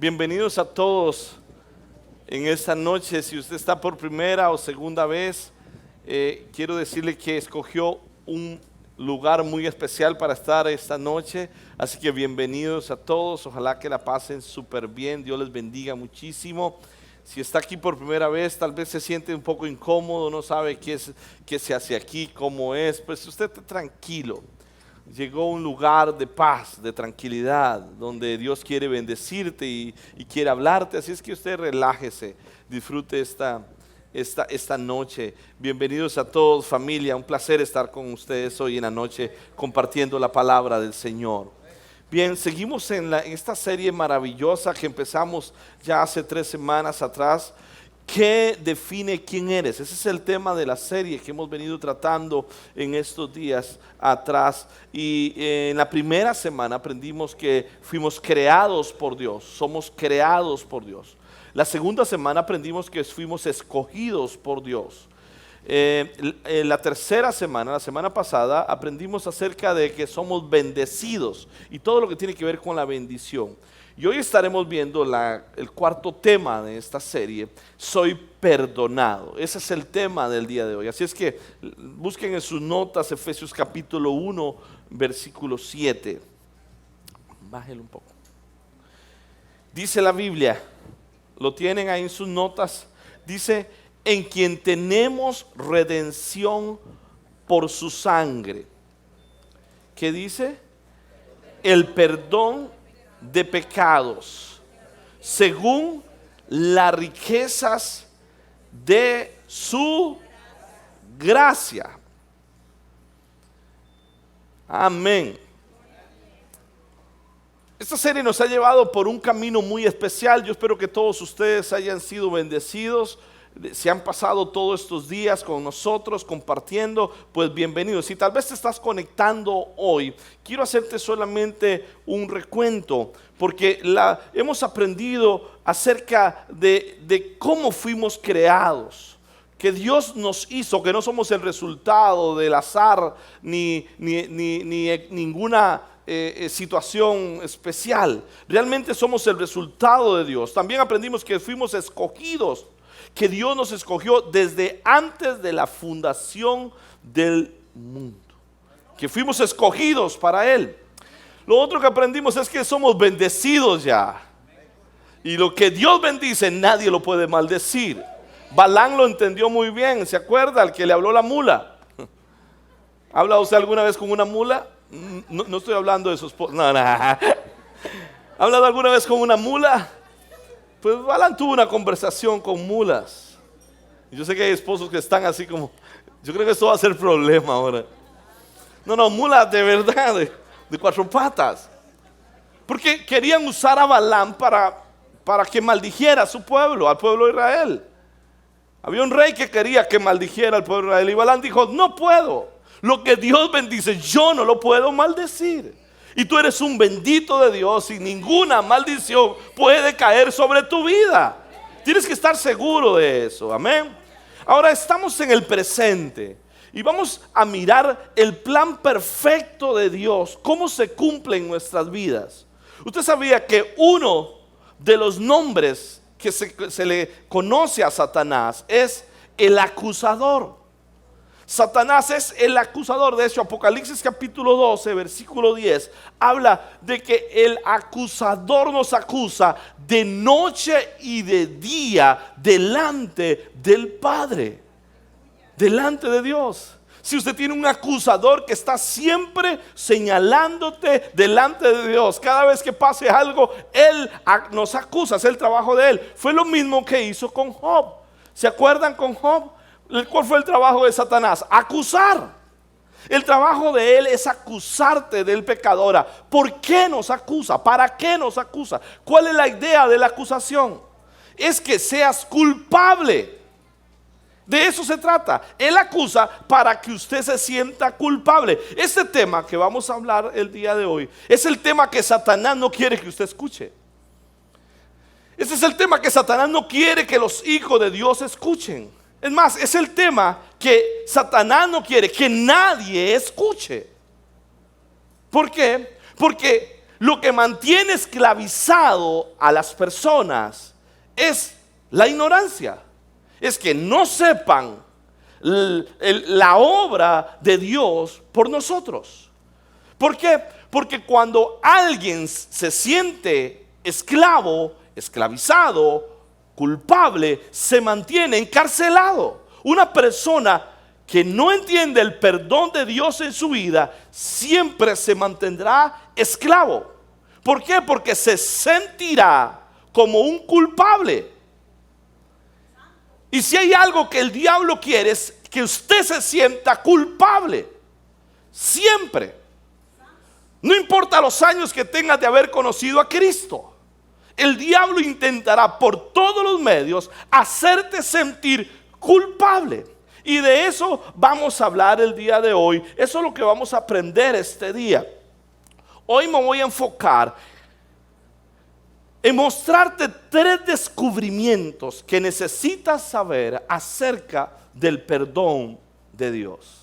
Bienvenidos a todos en esta noche. Si usted está por primera o segunda vez, quiero decirle que escogió un lugar muy especial para estar esta noche. Así que bienvenidos a todos. Ojalá que la pasen súper bien. Dios les bendiga muchísimo. Si está aquí por primera vez, tal vez se siente un poco incómodo, no sabe qué se hace aquí, cómo es. Pues usted esté tranquilo. Llegó a un lugar de paz, de tranquilidad, donde Dios quiere bendecirte y quiere hablarte. Así es que usted relájese, disfrute esta noche. Bienvenidos a todos, familia. Un placer estar con ustedes hoy en la noche compartiendo la palabra del Señor. Bien, seguimos en esta serie maravillosa que empezamos ya hace 3 semanas atrás. ¿Qué define quién eres? Ese es el tema de la serie que hemos venido tratando en estos días atrás. Y en la primera semana aprendimos que fuimos creados por Dios, somos creados por Dios. La segunda semana aprendimos que fuimos escogidos por Dios. La tercera semana, la semana pasada, aprendimos acerca de que somos bendecidos y todo lo que tiene que ver con la bendición. Y hoy estaremos viendo el cuarto tema de esta serie, soy perdonado. Ese es el tema del día de hoy. Así es que busquen en sus notas Efesios capítulo 1, versículo 7. Bájelo un poco. Dice la Biblia, lo tienen ahí en sus notas, dice, en quien tenemos redención por su sangre. ¿Qué dice? El perdón de pecados, según las riquezas de su gracia. Amén. Esta serie nos ha llevado por un camino muy especial. Yo espero que todos ustedes hayan sido bendecidos. Si han pasado todos estos días con nosotros compartiendo, pues bienvenidos. Si tal vez te estás conectando hoy, quiero hacerte solamente un recuento, porque hemos aprendido acerca de cómo fuimos creados, que Dios nos hizo, que no somos el resultado del azar ni ninguna situación especial. Realmente somos el resultado de Dios. También aprendimos que fuimos escogidos, que Dios nos escogió desde antes de la fundación del mundo, que fuimos escogidos para Él. Lo otro que aprendimos es que somos bendecidos ya, y lo que Dios bendice nadie lo puede maldecir. Balán lo entendió muy bien. ¿Se acuerda? El que le habló la mula. ¿Ha hablado usted alguna vez con una mula? No estoy hablando de sus esposa. No. ¿Ha hablado alguna vez con una mula? Pues Balán tuvo una conversación con mulas. Yo sé que hay esposos que están así como, yo creo que esto va a ser problema ahora. No, mulas de verdad, de 4 patas. Porque querían usar a Balán para que maldijera a su pueblo, al pueblo de Israel. Había un rey que quería que maldijera al pueblo de Israel, y Balán dijo, no puedo. Lo que Dios bendice, yo no lo puedo maldecir. Y tú eres un bendito de Dios y ninguna maldición puede caer sobre tu vida. Tienes que estar seguro de eso, amén. Ahora estamos en el presente y vamos a mirar el plan perfecto de Dios, cómo se cumple en nuestras vidas. Usted sabía que uno de los nombres que se le conoce a Satanás es el acusador. Satanás es el acusador. De hecho, Apocalipsis capítulo 12, versículo 10, habla de que el acusador nos acusa de noche y de día delante del Padre, delante de Dios. Si usted tiene un acusador que está siempre señalándote delante de Dios, cada vez que pase algo, Él nos acusa, es el trabajo de Él. Fue lo mismo que hizo con Job. ¿Se acuerdan con Job? ¿Cuál fue el trabajo de Satanás? Acusar. El trabajo de él es acusarte del pecador. ¿Por qué nos acusa? ¿Para qué nos acusa? ¿Cuál es la idea de la acusación? Es que seas culpable. De eso se trata. Él acusa para que usted se sienta culpable. Este tema que vamos a hablar el día de hoy es el tema que Satanás no quiere que usted escuche. Este es el tema que Satanás no quiere que los hijos de Dios escuchen. Es más, es el tema que Satanás no quiere que nadie escuche. ¿Por qué? Porque lo que mantiene esclavizado a las personas es la ignorancia. Es que no sepan la obra de Dios por nosotros. ¿Por qué? Porque cuando alguien se siente esclavo, esclavizado, culpable, se mantiene encarcelado. Una persona que no entiende el perdón de Dios en su vida siempre se mantendrá esclavo. ¿Por qué? Porque se sentirá como un culpable. Y si hay algo que el diablo quiere es que usted se sienta culpable. Siempre. No importa los años que tengas de haber conocido a Cristo. El diablo intentará por todos los medios hacerte sentir culpable. Y de eso vamos a hablar el día de hoy. Eso es lo que vamos a aprender este día. Hoy me voy a enfocar en mostrarte 3 descubrimientos que necesitas saber acerca del perdón de Dios.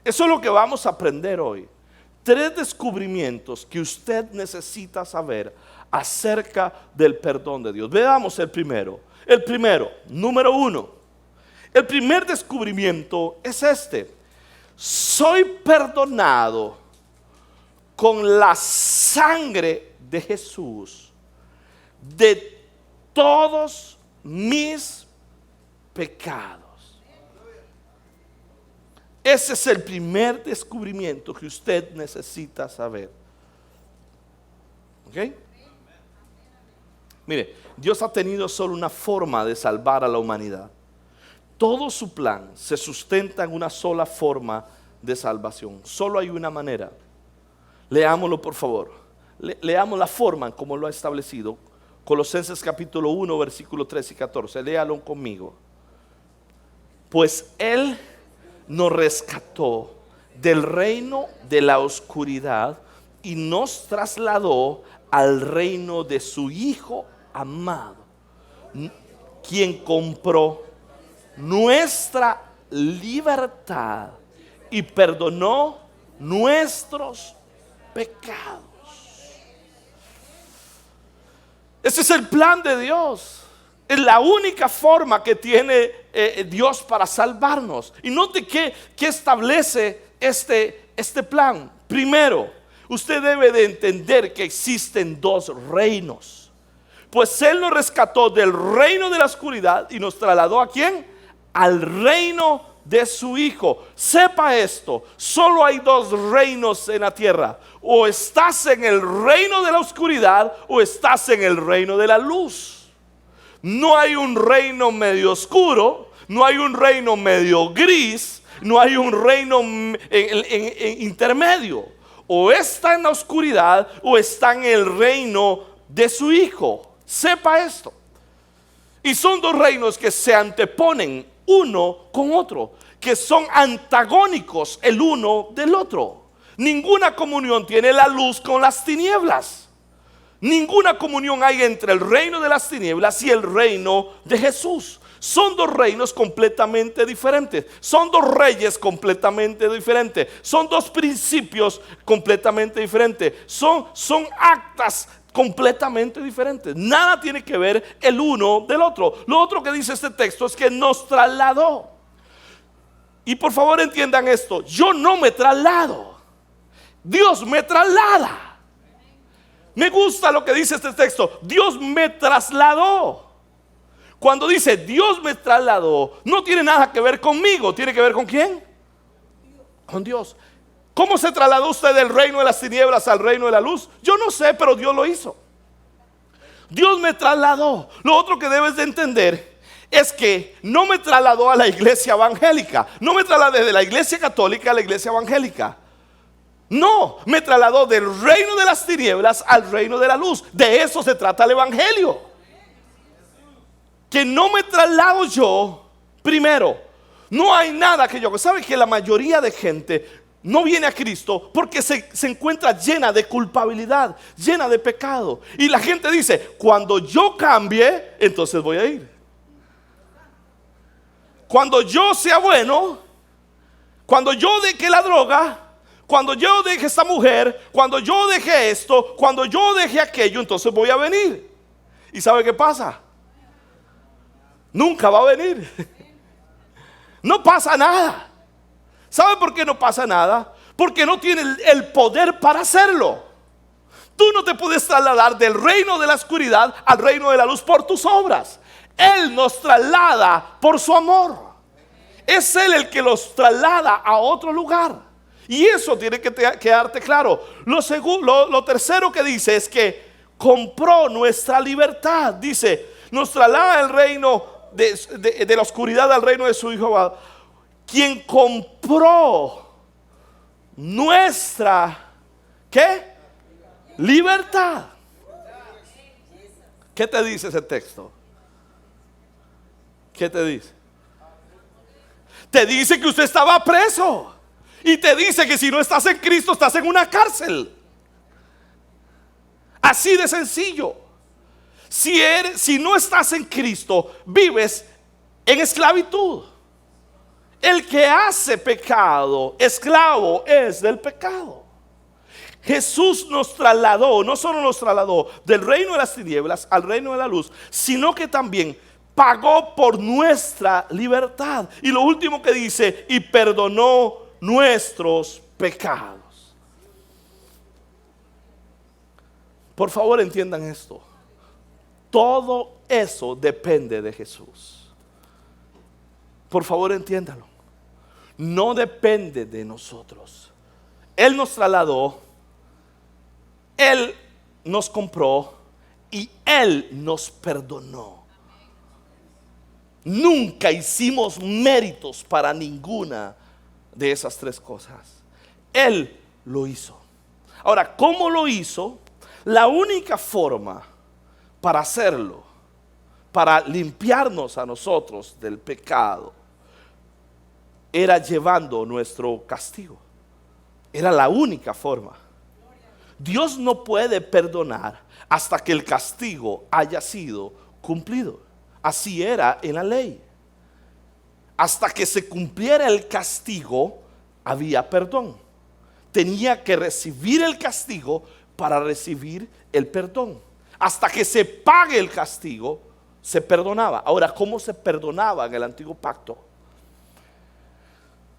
Eso es lo que vamos a aprender hoy. 3 descubrimientos que usted necesita saber acerca del perdón de Dios. Veamos el primero. El primero, número 1. El primer descubrimiento es este: soy perdonado con la sangre de Jesús de todos mis pecados. Ese es el primer descubrimiento que usted necesita saber. ¿Ok? Mire, Dios ha tenido solo una forma de salvar a la humanidad. Todo su plan se sustenta en una sola forma de salvación. Solo hay una manera. Leámoslo, por favor. Leamos la forma como lo ha establecido. Colosenses capítulo 1, versículo 13 y 14. Léalo conmigo. Pues Él nos rescató del reino de la oscuridad y nos trasladó al reino de su Hijo amado, quien compró nuestra libertad y perdonó nuestros pecados. Ese es el plan de Dios. Es la única forma que tiene Dios para salvarnos. Y note que establece este plan. Primero, usted debe de entender que existen 2 reinos. Pues Él nos rescató del reino de la oscuridad y nos trasladó ¿a quién? Al reino de su Hijo. Sepa esto: solo hay 2 reinos en la tierra. O estás en el reino de la oscuridad o estás en el reino de la luz. No hay un reino medio oscuro, no hay un reino medio gris, no hay un reino en intermedio. O está en la oscuridad o está en el reino de su Hijo. Sepa esto. Y son 2 reinos que se anteponen uno con otro, que son antagónicos el uno del otro. Ninguna comunión tiene la luz con las tinieblas. Ninguna comunión hay entre el reino de las tinieblas y el reino de Jesús. Son 2 reinos completamente diferentes. Son 2 reyes completamente diferentes. Son 2 principios completamente diferentes. Son actas completamente diferentes. Nada tiene que ver el uno del otro. Lo otro que dice este texto es que nos trasladó. Y por favor entiendan esto: yo no me traslado, Dios me traslada. Me gusta lo que dice este texto: Dios me trasladó. Cuando dice Dios me trasladó, no tiene nada que ver conmigo. ¿Tiene que ver con quién? Con Dios. ¿Cómo se trasladó usted del reino de las tinieblas al reino de la luz? Yo no sé, pero Dios lo hizo. Dios me trasladó. Lo otro que debes de entender es que no me trasladó a la iglesia evangélica. No me trasladé de la iglesia católica a la iglesia evangélica. No, me trasladó del reino de las tinieblas al reino de la luz. De eso se trata el evangelio. Que no me traslado yo primero. No hay nada que yo. ¿Sabe que la mayoría de gente no viene a Cristo porque se encuentra llena de culpabilidad, llena de pecado? Y la gente dice: cuando yo cambie, entonces voy a ir. Cuando yo sea bueno, cuando yo deje la droga, Cuando yo deje esta mujer, cuando yo deje esto, cuando yo deje aquello, entonces voy a venir. ¿Y sabe qué pasa? Nunca va a venir. No pasa nada. ¿Sabe por qué no pasa nada? Porque no tiene el poder para hacerlo. Tú no te puedes trasladar del reino de la oscuridad al reino de la luz por tus obras. Él nos traslada por su amor. Es Él el que los traslada a otro lugar. Y eso tiene que quedarte claro. Lo tercero que dice es que compró nuestra libertad. Dice, nos traslada el reino de la oscuridad al reino de su Hijo, quien compró nuestra, ¿qué? Libertad. ¿Qué te dice ese texto? ¿Qué te dice? Te dice que usted estaba preso. Y te dice que si no estás en Cristo, estás en una cárcel. Así de sencillo. Si no estás en Cristo, vives en esclavitud. El que hace pecado, esclavo es del pecado. Jesús nos trasladó, no solo nos trasladó del reino de las tinieblas al reino de la luz, sino que también pagó por nuestra libertad. Y lo último que dice, y perdonó nuestros pecados. Por favor, entiendan esto. Todo eso depende de Jesús. Por favor, entiéndalo. No depende de nosotros. Él nos trasladó, Él nos compró y Él nos perdonó. Nunca hicimos méritos para ninguna de esas tres cosas. Él lo hizo. Ahora, ¿cómo lo hizo? La única forma para hacerlo, para limpiarnos a nosotros del pecado, era llevando nuestro castigo. Era la única forma. Dios no puede perdonar hasta que el castigo haya sido cumplido. Así era en la ley. Hasta que se cumpliera el castigo, había perdón. Tenía que recibir el castigo para recibir el perdón. Hasta que se pague el castigo, se perdonaba. Ahora, ¿cómo se perdonaba en el antiguo pacto?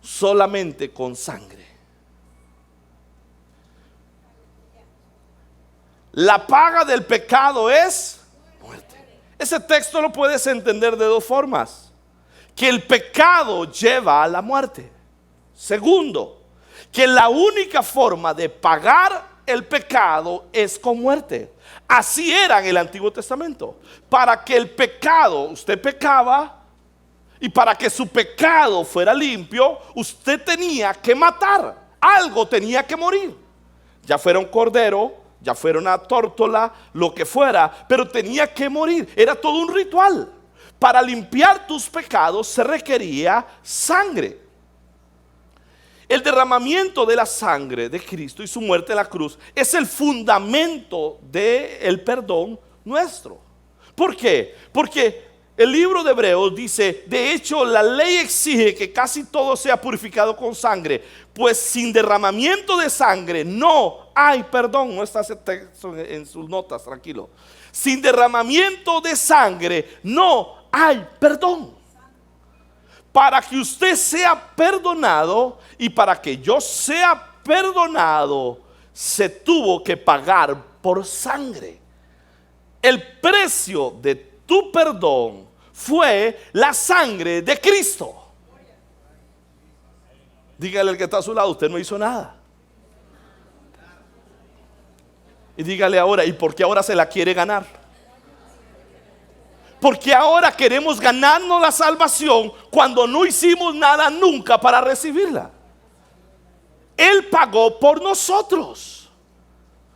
Solamente con sangre. La paga del pecado es muerte. Ese texto lo puedes entender de dos formas: que el pecado lleva a la muerte. Segundo, que la única forma de pagar el pecado es con muerte. Así era en el Antiguo Testamento. Para que el pecado, usted pecaba, y para que su pecado fuera limpio, usted tenía que matar. Algo tenía que morir. Ya fuera un cordero, ya fuera una tórtola, lo que fuera, pero tenía que morir. Era todo un ritual. Para limpiar tus pecados se requería sangre. El derramamiento de la sangre de Cristo y su muerte en la cruz es el fundamento del perdón nuestro. ¿Por qué? Porque el libro de Hebreos dice, de hecho la ley exige que casi todo sea purificado con sangre, pues sin derramamiento de sangre no hay perdón. No está ese texto en sus notas, tranquilo. Sin derramamiento de sangre no hay perdón. Para que usted sea perdonado y para que yo sea perdonado, se tuvo que pagar por sangre. El precio de tu perdón fue la sangre de Cristo. Dígale al que está a su lado, usted no hizo nada. Y dígale ahora, ¿y por qué ahora se la quiere ganar? Porque ahora queremos ganarnos la salvación cuando no hicimos nada nunca para recibirla. Él pagó por nosotros.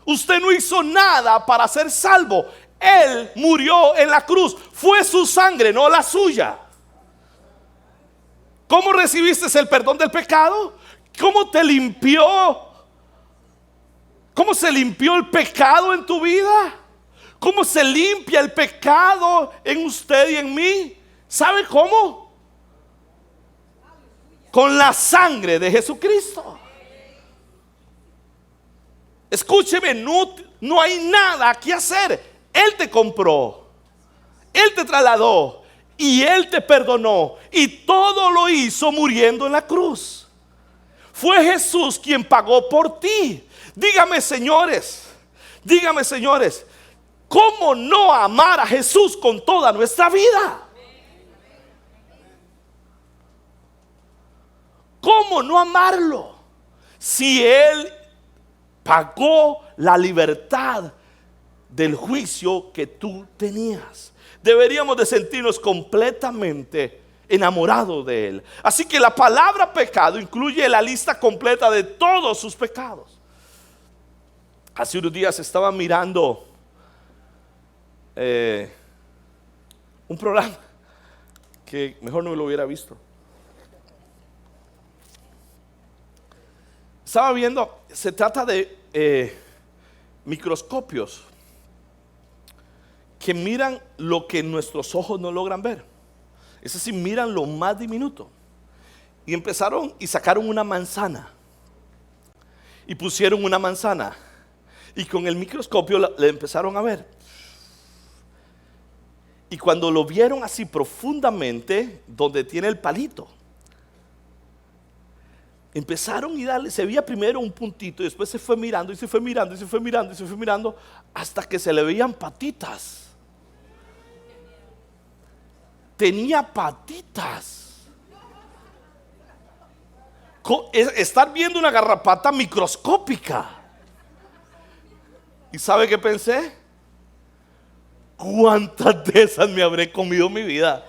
Usted no hizo nada para ser salvo. Él murió en la cruz. Fue su sangre, no la suya. ¿Cómo recibiste el perdón del pecado? ¿Cómo te limpió? ¿Cómo se limpió el pecado en tu vida? ¿Cómo se limpia el pecado en usted y en mí? ¿Sabe cómo? Con la sangre de Jesucristo. Escúcheme, no hay nada que hacer. Él te compró, Él te trasladó y Él te perdonó. Y todo lo hizo muriendo en la cruz. Fue Jesús quien pagó por ti. Dígame, señores, ¿cómo no amar a Jesús con toda nuestra vida? ¿Cómo no amarlo? Si Él pagó la libertad del juicio que tú tenías. Deberíamos de sentirnos completamente enamorados de Él. Así que la palabra pecado incluye la lista completa de todos sus pecados. Hace unos días estaba mirando un programa que mejor no lo hubiera visto. Estaba viendo, se trata de microscopios que miran lo que nuestros ojos no logran ver. Es decir, miran lo más diminuto. Y empezaron y sacaron una manzana. Y pusieron una manzana. Y con el microscopio le empezaron a ver. Y cuando lo vieron así profundamente, donde tiene el palito, empezaron y darle, se veía primero un puntito y después se fue mirando y se fue mirando y se fue mirando y se fue mirando hasta que se le veían patitas. Tenía patitas. Estar viendo una garrapata microscópica. ¿Y sabe qué pensé? ¿Cuántas de esas me habré comido en mi vida?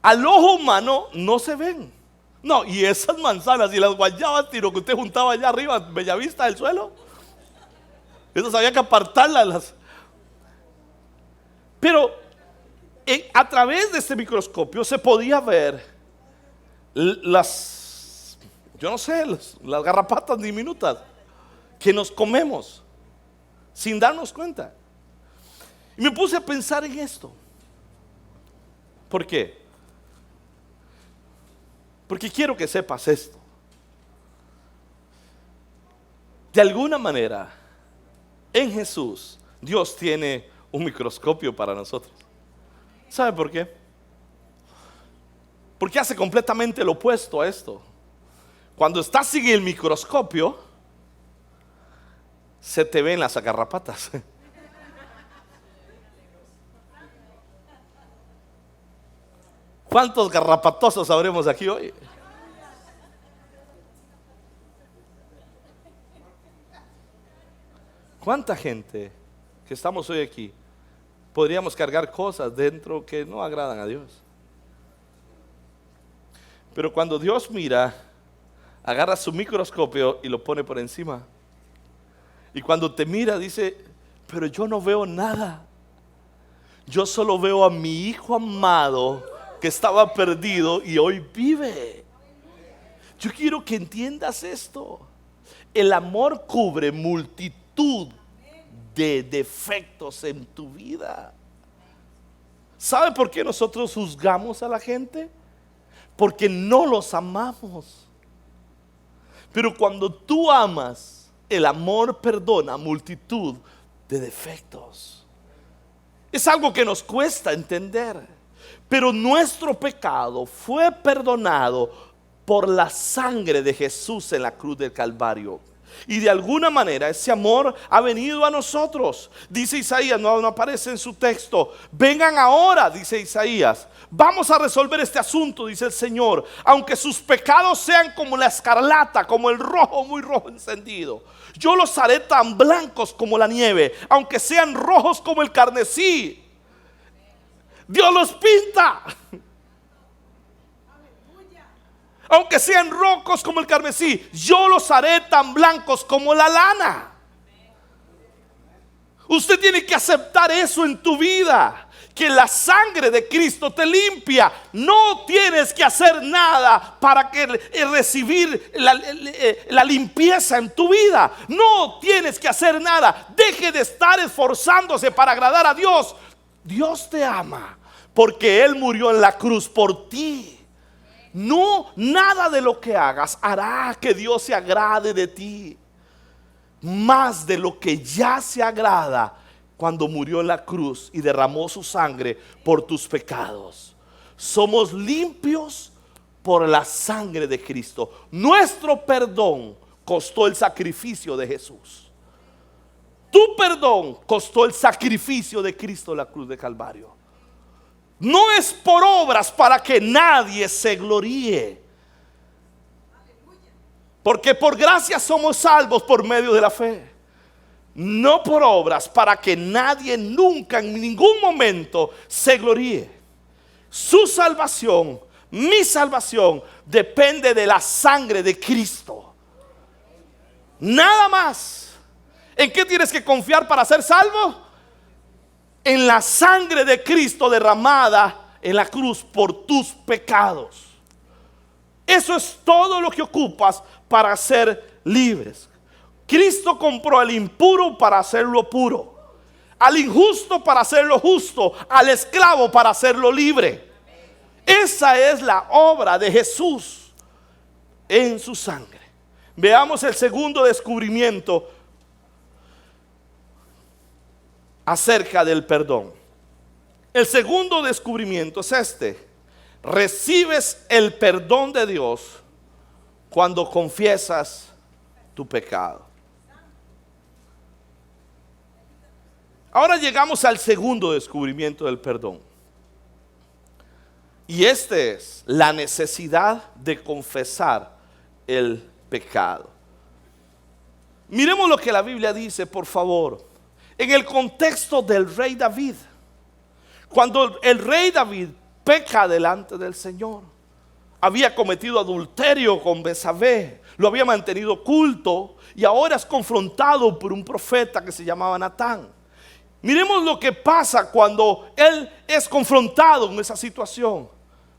Al ojo humano no se ven. No, y esas manzanas y las guayabas tiro que usted juntaba allá arriba, Bellavista del suelo, esas había que apartarlas. Pero a través de este microscopio se podía ver las garrapatas diminutas que nos comemos sin darnos cuenta. Y me puse a pensar en esto. ¿Por qué? Porque quiero que sepas esto. De alguna manera, en Jesús, Dios tiene un microscopio para nosotros. ¿Sabe por qué? Porque hace completamente lo opuesto a esto. Cuando estás sin el microscopio, se te ven las garrapatas. ¿Cuántos garrapatosos habremos aquí hoy? ¿Cuánta gente que estamos hoy aquí podríamos cargar cosas dentro que no agradan a Dios? Pero cuando Dios mira, agarra su microscopio y lo pone por encima. Y cuando te mira dice, pero yo no veo nada. Yo solo veo a mi hijo amado que estaba perdido y hoy vive. Yo quiero que entiendas esto. El amor cubre multitud de defectos en tu vida. ¿Sabe por qué nosotros juzgamos a la gente? Porque no los amamos. Pero cuando tú amas, el amor perdona multitud de defectos. Es algo que nos cuesta entender. Pero nuestro pecado fue perdonado por la sangre de Jesús en la cruz del Calvario. Y de alguna manera ese amor ha venido a nosotros. Dice Isaías, no aparece en su texto. Vengan ahora, dice Isaías. Vamos a resolver este asunto, dice el Señor. Aunque sus pecados sean como la escarlata, como el rojo, muy rojo encendido, yo los haré tan blancos como la nieve. Aunque sean rojos como el carmesí, Dios los pinta. Aunque sean rojos como el carmesí, yo los haré tan blancos como la lana. Usted tiene que aceptar eso en tu vida, que la sangre de Cristo te limpia. No tienes que hacer nada para recibir la limpieza en tu vida. No tienes que hacer nada. Deje de estar esforzándose para agradar a Dios. Dios te ama porque Él murió en la cruz por ti. No, nada de lo que hagas hará que Dios se agrade de ti más de lo que ya se agrada cuando murió en la cruz y derramó su sangre por tus pecados. Somos limpios por la sangre de Cristo. Nuestro perdón costó el sacrificio de Jesús. Tu perdón costó el sacrificio de Cristo en la cruz de Calvario. No es por obras para que nadie se gloríe. Porque por gracia somos salvos por medio de la fe. No por obras para que nadie nunca en ningún momento se gloríe. Su salvación, mi salvación, depende de la sangre de Cristo. Nada más. ¿En qué tienes que confiar para ser salvo? En la sangre de Cristo derramada en la cruz por tus pecados. Eso es todo lo que ocupas para ser libres. Cristo compró al impuro para hacerlo puro, al injusto para hacerlo justo, al esclavo para hacerlo libre. Esa es la obra de Jesús en su sangre. Veamos el segundo descubrimiento acerca del perdón. El segundo descubrimiento es este: recibes el perdón de Dios cuando confiesas tu pecado. Ahora llegamos al segundo descubrimiento del perdón. Y este es la necesidad de confesar el pecado. Miremos lo que la Biblia dice, por favor. En el contexto del rey David, cuando el rey David peca delante del Señor, había cometido adulterio con Betsabé, lo había mantenido oculto y ahora es confrontado por un profeta que se llamaba Natán. Miremos lo que pasa cuando él es confrontado en esa situación.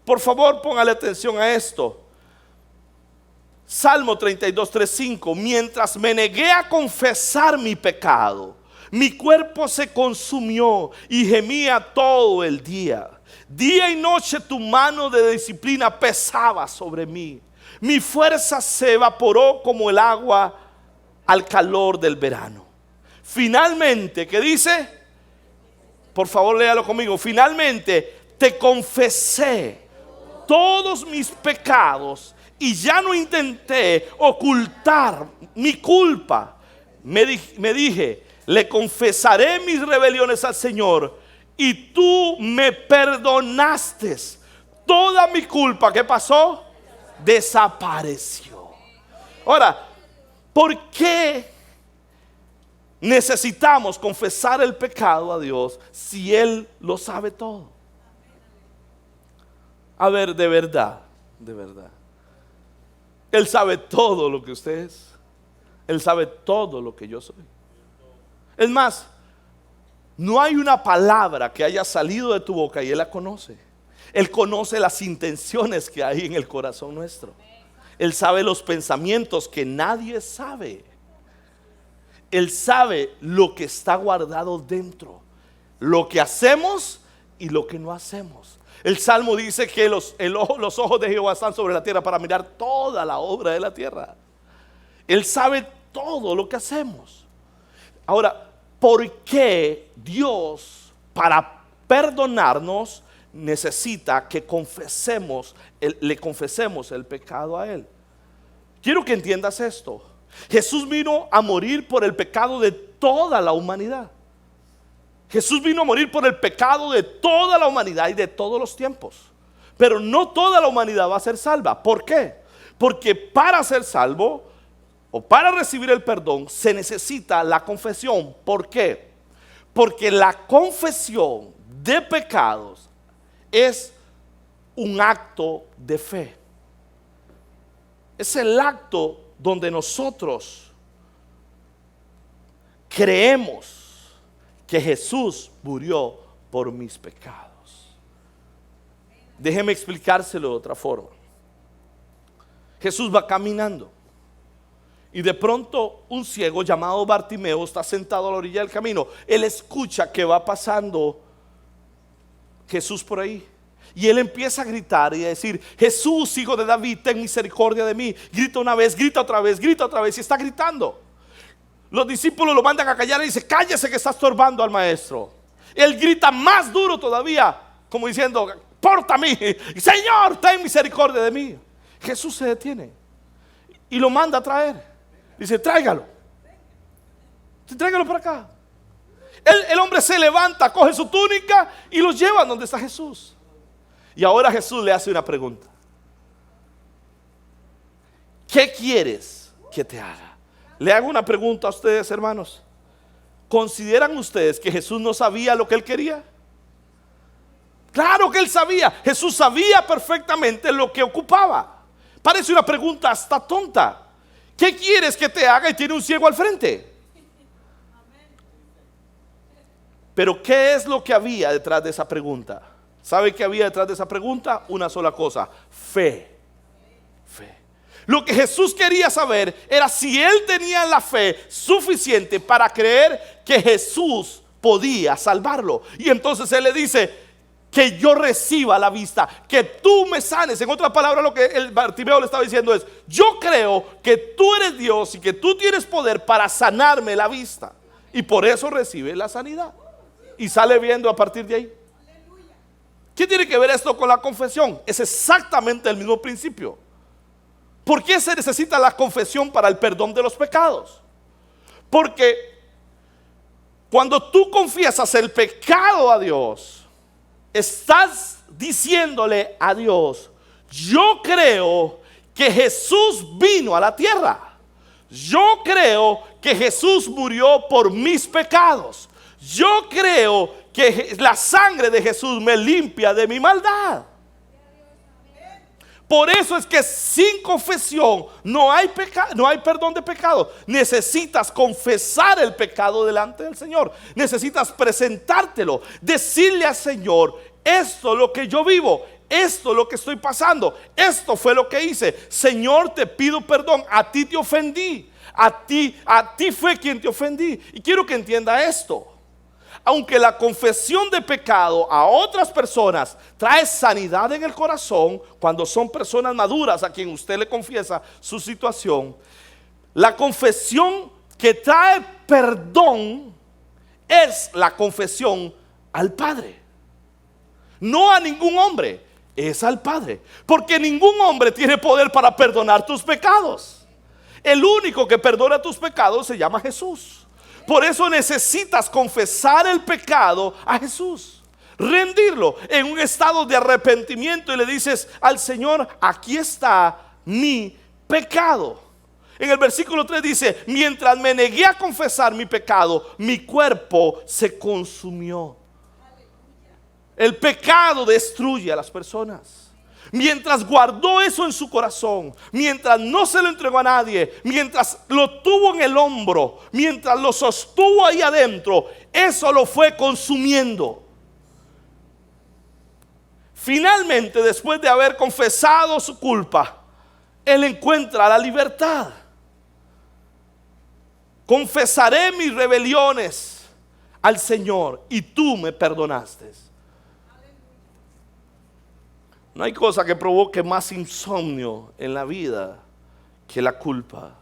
Por favor, póngale atención a esto. Salmo 32, 3, 5. Mientras me negué a confesar mi pecado, mi cuerpo se consumió y gemía todo el día. Día y noche tu mano de disciplina pesaba sobre mí. Mi fuerza se evaporó como el agua al calor del verano. Finalmente, ¿qué dice? Por favor, léalo conmigo. Finalmente te confesé todos mis pecados y ya no intenté ocultar mi culpa. Me dije, le confesaré mis rebeliones al Señor y tú me perdonaste. Toda mi culpa, ¿qué pasó? Desapareció. Ahora, ¿por qué necesitamos confesar el pecado a Dios si Él lo sabe todo? A ver, de verdad. Él sabe todo lo que usted es. Él sabe todo lo que yo soy. Es más, no hay una palabra que haya salido de tu boca y Él la conoce. Él conoce las intenciones que hay en el corazón nuestro. Él sabe los pensamientos que nadie sabe. Él sabe lo que está guardado dentro, lo que hacemos y lo que no hacemos. El Salmo dice que los ojos de Jehová están sobre la tierra para mirar toda la obra de la tierra. Él sabe todo lo que hacemos. Ahora, ¿por qué Dios, para perdonarnos, necesita que le confesemos el pecado a Él? Quiero que entiendas esto. Jesús vino a morir por el pecado de toda la humanidad. Jesús vino a morir por el pecado de toda la humanidad y de todos los tiempos. Pero no toda la humanidad va a ser salva. ¿Por qué? Porque para ser salvo o para recibir el perdón se necesita la confesión. ¿Por qué? Porque la confesión de pecados es un acto de fe. Es el acto donde nosotros creemos que Jesús murió por mis pecados. Déjeme explicárselo de otra forma. Jesús va caminando y de pronto un ciego llamado Bartimeo está sentado a la orilla del camino. Él escucha que va pasando Jesús por ahí Y él empieza a gritar y a decir: Jesús, hijo de David, ten misericordia de mí. Grita una vez, grita otra vez, grita otra vez, y está gritando. Los discípulos lo mandan a callar y dice: cállese que está estorbando al maestro. Él grita más duro todavía, como diciendo: porta a mí, Señor, ten misericordia de mí. Jesús se detiene y lo manda a traer. Dice: tráigalo para acá. El hombre se levanta, coge su túnica y los lleva donde está Jesús. Y ahora Jesús le hace una pregunta: ¿qué quieres que te haga? Le hago una pregunta a ustedes, hermanos. ¿Consideran ustedes que Jesús no sabía lo que él quería? Claro que él sabía. Jesús sabía perfectamente lo que ocupaba. Parece una pregunta hasta tonta. ¿Qué quieres que te haga? Y tiene un ciego al frente. Pero ¿qué es lo que había detrás de esa pregunta? ¿Sabe qué había detrás de esa pregunta? Una sola cosa: fe. Lo que Jesús quería saber era si él tenía la fe suficiente para creer que Jesús podía salvarlo. Y entonces él le dice: que yo reciba la vista, que tú me sanes. En otras palabras, lo que el Bartimeo le estaba diciendo es: yo creo que tú eres Dios y que tú tienes poder para sanarme la vista. Y por eso recibe la sanidad y sale viendo a partir de ahí. ¿Qué tiene que ver esto con la confesión? Es exactamente el mismo principio. ¿Por qué se necesita la confesión para el perdón de los pecados? Porque cuando tú confiesas el pecado a Dios, estás diciéndole a Dios: yo creo que Jesús vino a la tierra. Yo creo que Jesús murió por mis pecados. Yo creo que la sangre de Jesús me limpia de mi maldad. Por eso es que sin confesión no hay perdón de pecado. Necesitas confesar el pecado delante del Señor. Necesitas presentártelo, decirle al Señor: esto es lo que yo vivo, esto es lo que estoy pasando, esto fue lo que hice. Señor, te pido perdón, a ti te ofendí, a ti fue quien te ofendí. Y quiero que entienda esto: aunque la confesión de pecado a otras personas trae sanidad en el corazón, cuando son personas maduras a quien usted le confiesa su situación, la confesión que trae perdón es la confesión al Padre. No a ningún hombre, es al Padre. Porque ningún hombre tiene poder para perdonar tus pecados. El único que perdona tus pecados se llama Jesús. Por eso necesitas confesar el pecado a Jesús, rendirlo en un estado de arrepentimiento, y le dices al Señor: aquí está mi pecado. En el versículo 3 dice: mientras me negué a confesar mi pecado, mi cuerpo se consumió. El pecado destruye a las personas. Mientras guardó eso en su corazón, mientras no se lo entregó a nadie, mientras lo tuvo en el hombro, mientras lo sostuvo ahí adentro, eso lo fue consumiendo. Finalmente, después de haber confesado su culpa, él encuentra la libertad. Confesaré mis rebeliones al Señor y tú me perdonaste. No hay cosa que provoque más insomnio en la vida que la culpa,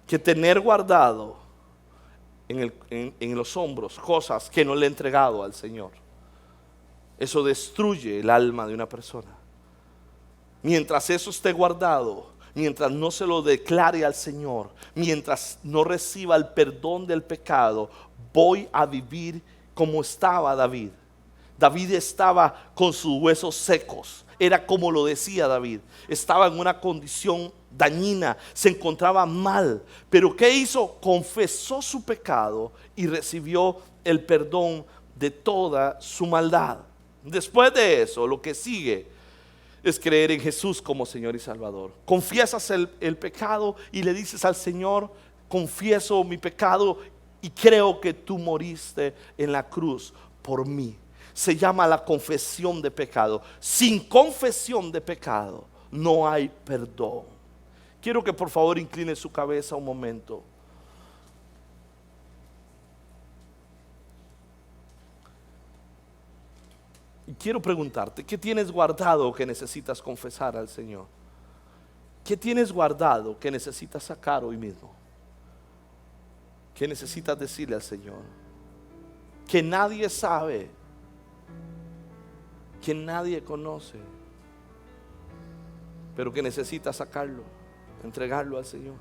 que tener guardado en los hombros cosas que no le he entregado al Señor. Eso destruye el alma de una persona. Mientras eso esté guardado, mientras no se lo declare al Señor, mientras no reciba el perdón del pecado, voy a vivir como estaba David. David estaba con sus huesos secos. Era como lo decía David. Estaba en una condición dañina. Se encontraba mal. Pero ¿qué hizo? Confesó su pecado y recibió el perdón de toda su maldad. Después de eso, lo que sigue es creer en Jesús como Señor y Salvador. Confiesas el pecado y le dices al Señor: confieso mi pecado y creo que tú moriste en la cruz por mí. Se llama la confesión de pecado. Sin confesión de pecado no hay perdón. Quiero que por favor incline su cabeza un momento. Y quiero preguntarte, ¿qué tienes guardado que necesitas confesar al Señor? ¿Qué tienes guardado que necesitas sacar hoy mismo? ¿Qué necesitas decirle al Señor? Que nadie sabe, que nadie conoce, pero que necesitas sacarlo, entregarlo al Señor.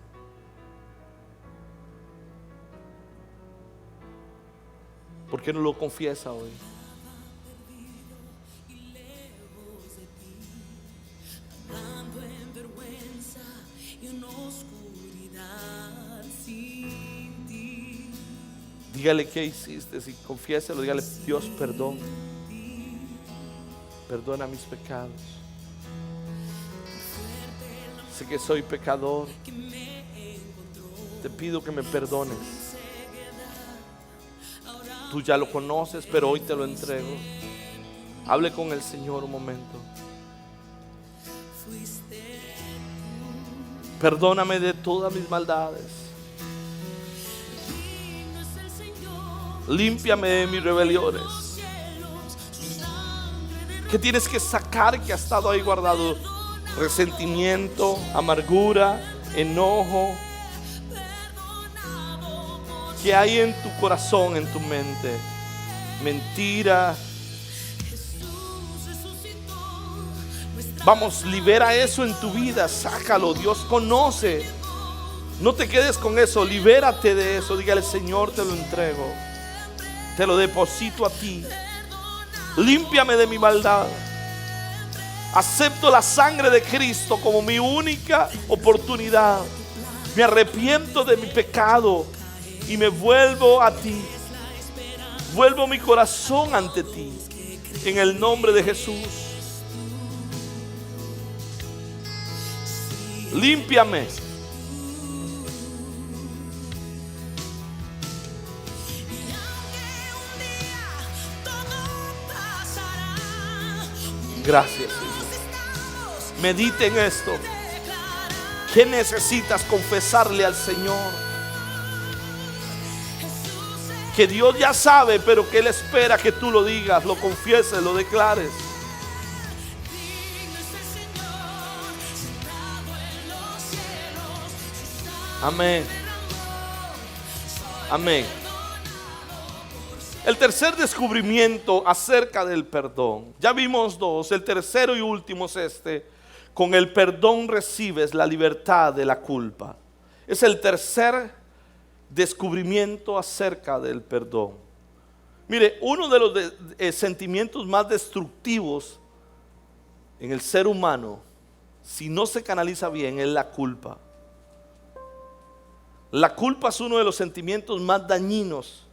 ¿Por qué no lo confiesa hoy? Dígale qué hiciste, y confiéselo, dígale: Dios, perdón, perdona mis pecados. Sé que soy pecador, te pido que me perdones. Tú ya lo conoces, pero hoy te lo entrego. Hable con el Señor un momento. Perdóname de todas mis maldades. Límpiame de mis rebeliones. ¿Qué tienes que sacar que ha estado ahí guardado? Resentimiento, amargura, enojo. ¿Qué hay en tu corazón, en tu mente? Mentira. Vamos, libera eso en tu vida, sácalo. Dios conoce. No te quedes con eso, libérate de eso. Dígale: Señor, te lo entrego, te lo deposito a ti. Límpiame de mi maldad. Acepto la sangre de Cristo como mi única oportunidad. Me arrepiento de mi pecado y me vuelvo a ti. Vuelvo mi corazón ante ti, en el nombre de Jesús. Límpiame. Gracias, Señor. Medite en esto. ¿Qué necesitas confesarle al Señor? Que Dios ya sabe, pero que Él espera que tú lo digas, lo confieses, lo declares. Amén. Amén. El tercer descubrimiento acerca del perdón. Ya vimos dos. El tercero y último es este: con el perdón recibes la libertad de la culpa. Es el tercer descubrimiento acerca del perdón. Mire, uno de los sentimientos más destructivos en el ser humano, si no se canaliza bien, es la culpa. La culpa es uno de los sentimientos más dañinos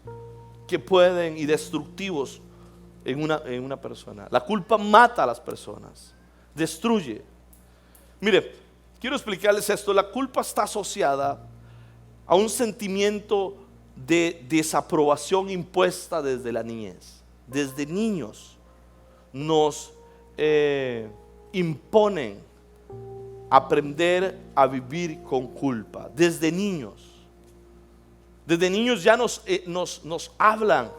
que pueden y destructivos en una persona. La culpa mata a las personas, destruye. Mire, quiero explicarles esto. La culpa está asociada a un sentimiento de desaprobación impuesta desde la niñez. Desde niños nos imponen aprender a vivir con culpa. Desde niños. Desde niños ya nos hablan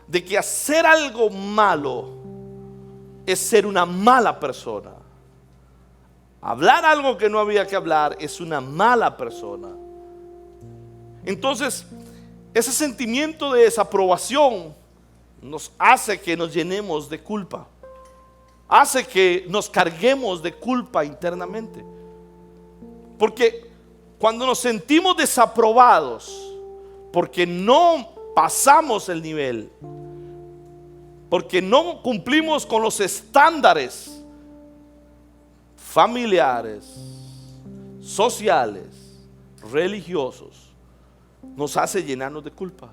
de que hacer algo malo es ser una mala persona. Hablar algo que no había que hablar es una mala persona. Entonces, ese sentimiento de desaprobación nos hace que nos llenemos de culpa. Hace que nos carguemos de culpa internamente. Porque cuando nos sentimos desaprobados, porque no pasamos el nivel, porque no cumplimos con los estándares familiares, sociales, religiosos, nos hace llenarnos de culpa.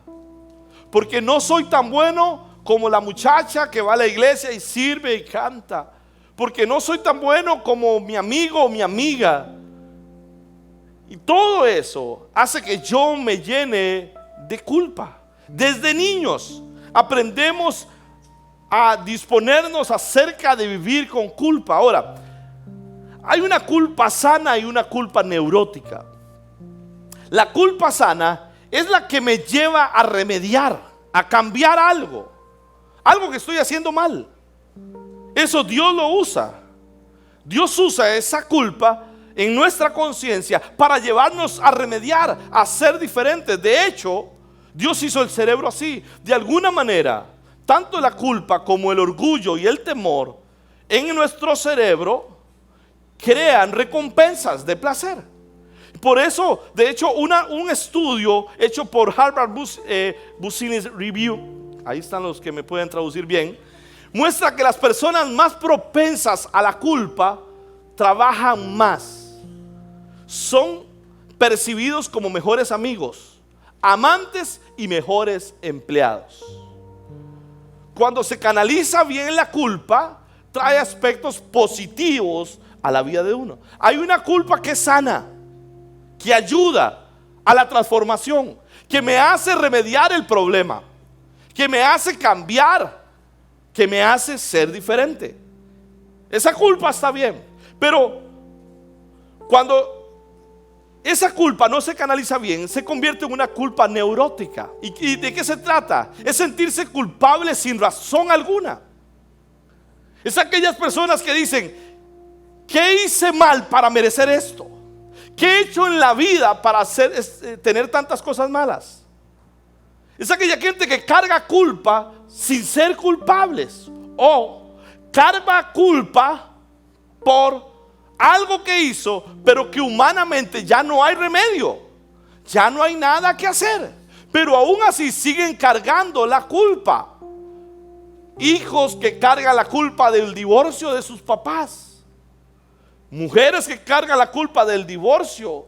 Porque no soy tan bueno como la muchacha que va a la iglesia y sirve y canta. Porque no soy tan bueno como mi amigo o mi amiga. Y todo eso hace que yo me llene de culpa. Desde niños aprendemos a disponernos acerca de vivir con culpa. Ahora, hay una culpa sana y una culpa neurótica. La culpa sana es la que me lleva a remediar, a cambiar algo que estoy haciendo mal. Eso Dios lo usa. Dios usa esa culpa en nuestra conciencia para llevarnos a remediar, a ser diferentes. De hecho, Dios hizo el cerebro así. De alguna manera, tanto la culpa como el orgullo y el temor en nuestro cerebro crean recompensas de placer. Por eso, de hecho, un estudio hecho por Harvard Business Review, ahí están los que me pueden traducir bien, muestra que las personas más propensas a la culpa trabajan más, son percibidos como mejores amigos, amantes y mejores empleados. Cuando se canaliza bien la culpa, trae aspectos positivos a la vida de uno. Hay una culpa que es sana, que ayuda a la transformación, que me hace remediar el problema, que me hace cambiar, que me hace ser diferente. Esa culpa está bien, pero cuando esa culpa no se canaliza bien, se convierte en una culpa neurótica. ¿Y de qué se trata? Es sentirse culpable sin razón alguna. Es aquellas personas que dicen: ¿qué hice mal para merecer esto? ¿Qué he hecho en la vida para tener tantas cosas malas? Es aquella gente que carga culpa sin ser culpables, o carga culpa por algo que hizo, pero que humanamente ya no hay remedio, ya no hay nada que hacer, pero aún así siguen cargando la culpa. Hijos que cargan la culpa del divorcio de sus papás, mujeres que cargan la culpa del divorcio,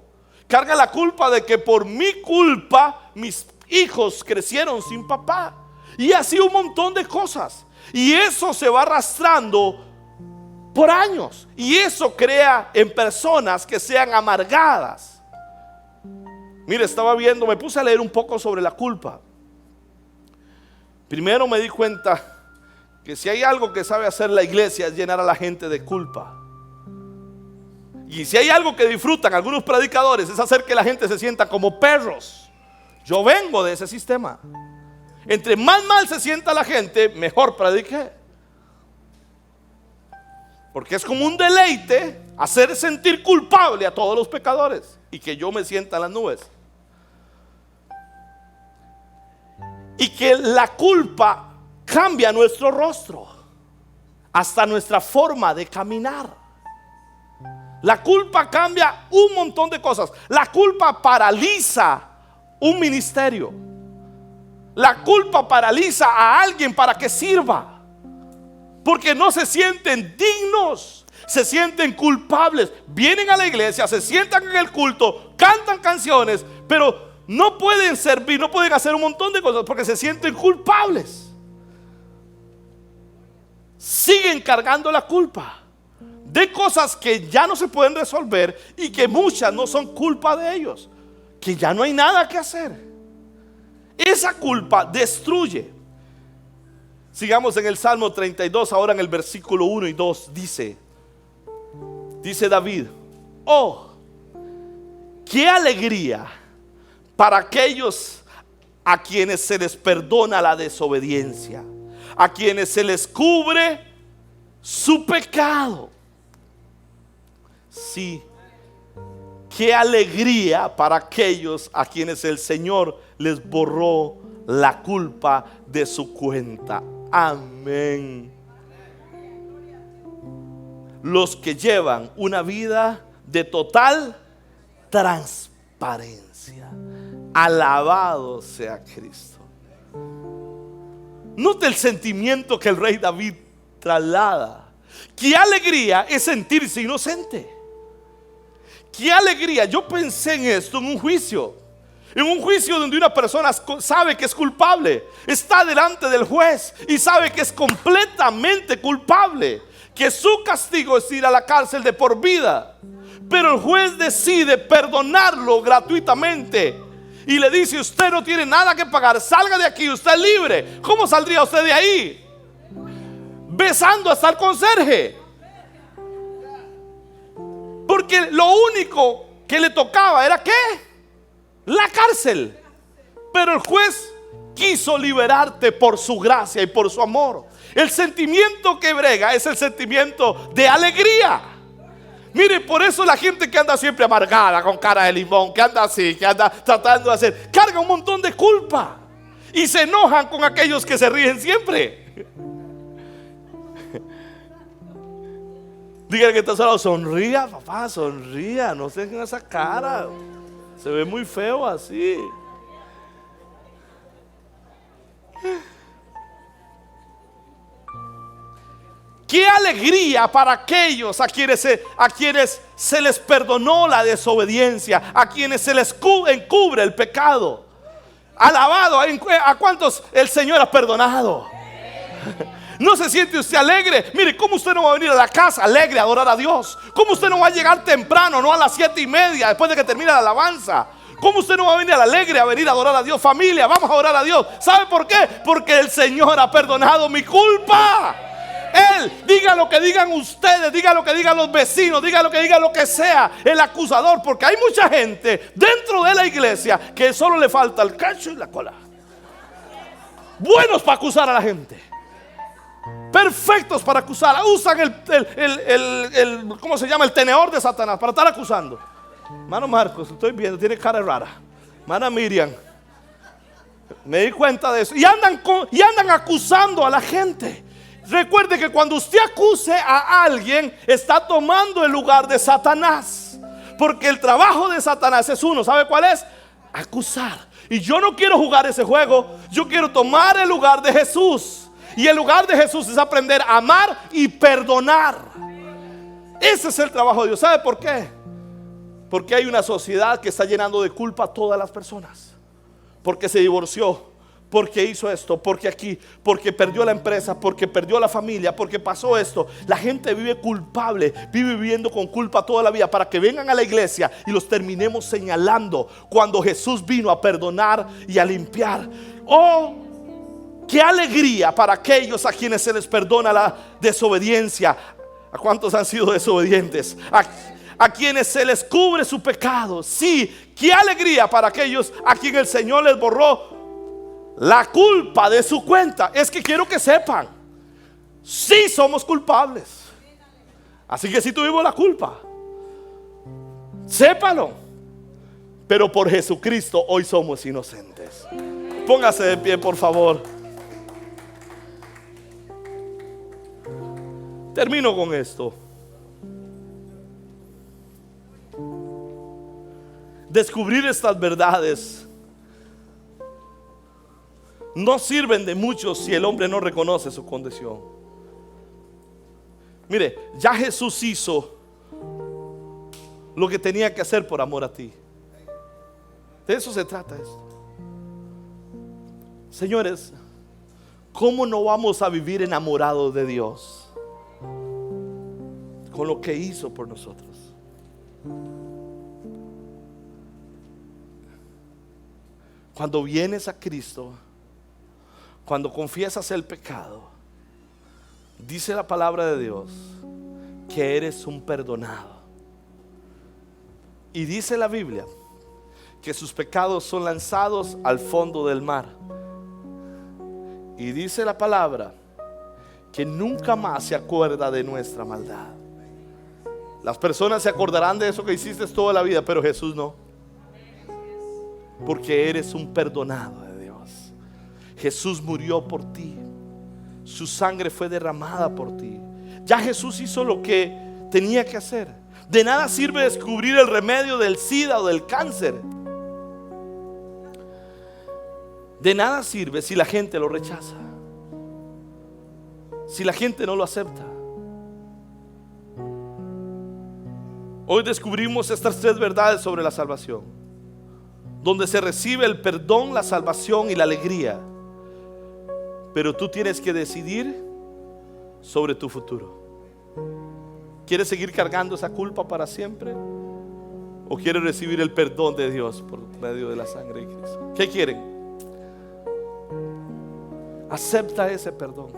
cargan la culpa de que por mi culpa mis hijos crecieron sin papá, y así un montón de cosas, y eso se va arrastrando por años, y eso crea en personas que sean amargadas. Mire, me puse a leer un poco sobre la culpa. Primero me di cuenta que si hay algo que sabe hacer la iglesia es llenar a la gente de culpa. Y si hay algo que disfrutan algunos predicadores es hacer que la gente se sienta como perros. Yo vengo de ese sistema. Entre más mal se sienta la gente, mejor prediqué. Porque es como un deleite hacer sentir culpable a todos los pecadores y que yo me sienta en las nubes. Y que la culpa cambia nuestro rostro, hasta nuestra forma de caminar. La culpa cambia un montón de cosas. La culpa paraliza un ministerio. La culpa paraliza a alguien para que sirva, porque no se sienten dignos, se sienten culpables. Vienen a la iglesia, se sientan en el culto, cantan canciones, pero no pueden servir, no pueden hacer un montón de cosas porque se sienten culpables. Siguen cargando la culpa de cosas que ya no se pueden resolver y que muchas no son culpa de ellos, que ya no hay nada que hacer. Esa culpa destruye. Sigamos en el Salmo 32, ahora en el versículo 1 y 2. Dice David: oh, qué alegría para aquellos a quienes se les perdona la desobediencia, a quienes se les cubre su pecado. Sí, qué alegría para aquellos a quienes el Señor les borró la culpa de su cuenta. Amén. Los que llevan una vida de total transparencia. Alabado sea Cristo. Note el sentimiento que el rey David traslada. Qué alegría es sentirse inocente. Qué alegría. Yo pensé en esto en un juicio. En un juicio donde una persona sabe que es culpable, está delante del juez y sabe que es completamente culpable, que su castigo es ir a la cárcel de por vida, pero el juez decide perdonarlo gratuitamente y le dice: usted no tiene nada que pagar, salga de aquí, usted es libre. ¿Cómo saldría usted de ahí? Besando hasta el conserje, porque lo único que le tocaba era ¿qué? La cárcel. Pero el juez quiso liberarte por su gracia y por su amor. El sentimiento que brega es el sentimiento de alegría. Mire, por eso la gente que anda siempre amargada, con cara de limón, que anda así, que anda tratando de hacer, carga un montón de culpa y se enojan con aquellos que se ríen siempre. Dígale que está a su lado, sonría, papá, sonría, no tengan esa cara, se ve muy feo así. Qué alegría para aquellos a quienes se les perdonó la desobediencia, a quienes se les encubre el pecado. Alabado, ¿a cuántos el Señor ha perdonado? ¿No se siente usted alegre? Mire, ¿cómo usted no va a venir a la casa alegre a adorar a Dios? ¿Cómo usted no va a llegar temprano, no a las 7:30 después de que termine la alabanza? ¿Cómo usted no va a venir alegre a venir a adorar a Dios? Familia, vamos a adorar a Dios. ¿Sabe por qué? Porque el Señor ha perdonado mi culpa. Él, diga lo que digan ustedes, diga lo que digan los vecinos, diga lo que sea el acusador, porque hay mucha gente dentro de la iglesia que solo le falta el cacho y la cola. Buenos para acusar a la gente, perfectos para acusar. Usan ¿cómo se llama? El tenedor de Satanás para estar acusando. Mano Marcos, estoy viendo, tiene cara rara. Mana Miriam, me di cuenta de eso. Y andan acusando a la gente. Recuerde que cuando usted acuse a alguien, está tomando el lugar de Satanás. Porque el trabajo de Satanás es uno, ¿sabe cuál es? Acusar. Y yo no quiero jugar ese juego. Yo quiero tomar el lugar de Jesús. Y el lugar de Jesús es aprender a amar y perdonar. Ese es el trabajo de Dios. ¿Sabe por qué? Porque hay una sociedad que está llenando de culpa a todas las personas. Porque se divorció, porque hizo esto, porque perdió la empresa, porque perdió la familia, porque pasó esto. La gente vive culpable, vive viviendo con culpa toda la vida, para que vengan a la iglesia y los terminemos señalando cuando Jesús vino a perdonar y a limpiar. Oh, qué alegría para aquellos a quienes se les perdona la desobediencia. ¿A cuántos han sido desobedientes? A quienes se les cubre su pecado. Sí, qué alegría para aquellos a quienes el Señor les borró la culpa de su cuenta. Es que quiero que sepan, sí somos culpables. Así que si tuvimos la culpa, sépalo. Pero por Jesucristo hoy somos inocentes. Póngase de pie, por favor. Termino con esto. Descubrir estas verdades no sirven de mucho si el hombre no reconoce su condición. Mire, ya Jesús hizo lo que tenía que hacer por amor a ti. De eso se trata esto. Señores, ¿cómo no vamos a vivir enamorados de Dios con lo que hizo por nosotros? Cuando vienes a Cristo, cuando confiesas el pecado, dice la palabra de Dios que eres un perdonado. Y dice la Biblia que sus pecados son lanzados al fondo del mar. Y dice la palabra que nunca más se acuerda de nuestra maldad. Las personas se acordarán de eso que hiciste toda la vida, pero Jesús no. Porque eres un perdonado de Dios. Jesús murió por ti. Su sangre fue derramada por ti. Ya Jesús hizo lo que tenía que hacer. De nada sirve descubrir el remedio del SIDA o del cáncer. De nada sirve si la gente lo rechaza, si la gente no lo acepta. Hoy descubrimos estas 3 verdades sobre la salvación, donde se recibe el perdón, la salvación y la alegría. Pero tú tienes que decidir sobre tu futuro. ¿Quieres seguir cargando esa culpa para siempre? ¿O quieres recibir el perdón de Dios por medio de la sangre de Cristo? ¿Qué quieren? Acepta ese perdón.